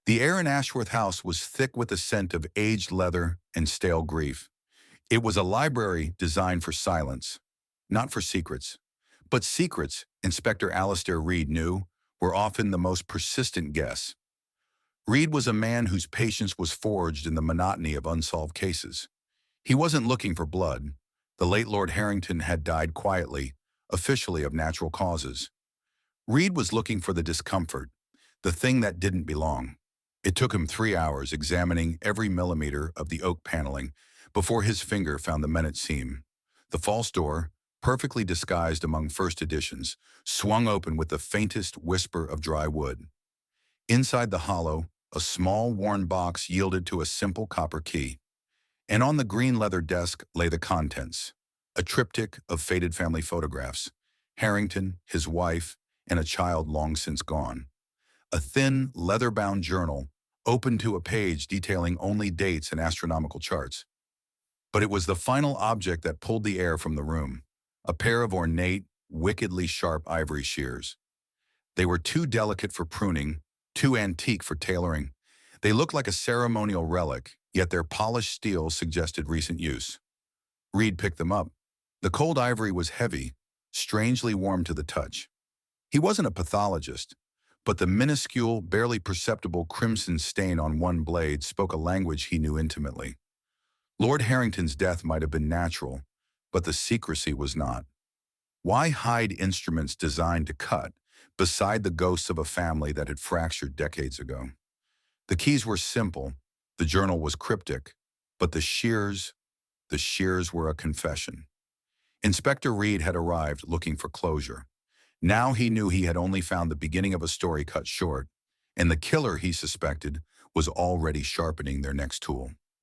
The air in Ashworth House was thick with the scent of aged leather and stale grief. It was a library designed for silence, not for secrets. But secrets, Inspector Alistair Reed knew, were often the most persistent guests. Reed was a man whose patience was forged in the monotony of unsolved cases. He wasn't looking for blood. The late Lord Harrington had died quietly, officially of natural causes. Reed was looking for the discomfort, the thing that didn't belong. It took him 3 hours examining every millimeter of the oak paneling before his finger found the minute seam. The false door, perfectly disguised among first editions, swung open with the faintest whisper of dry wood. Inside the hollow, a small worn box yielded to a simple copper key. And on the green leather desk lay the contents, a triptych of faded family photographs, Harrington, his wife, and a child long since gone. A thin, leather-bound journal, open to a page detailing only dates and astronomical charts. But it was the final object that pulled the air from the room, a pair of ornate, wickedly sharp ivory shears. They were too delicate for pruning, too antique for tailoring. They looked like a ceremonial relic, yet their polished steel suggested recent use. Reed picked them up. The cold ivory was heavy, strangely warm to the touch. He wasn't a pathologist, but the minuscule, barely perceptible crimson stain on one blade spoke a language he knew intimately. Lord Harrington's death might have been natural, but the secrecy was not. Why hide instruments designed to cut beside the ghosts of a family that had fractured decades ago? The keys were simple, the journal was cryptic, but the shears were a confession. Inspector Reed had arrived looking for closure. Now he knew he had only found the beginning of a story cut short, and the killer, he suspected, was already sharpening their next tool.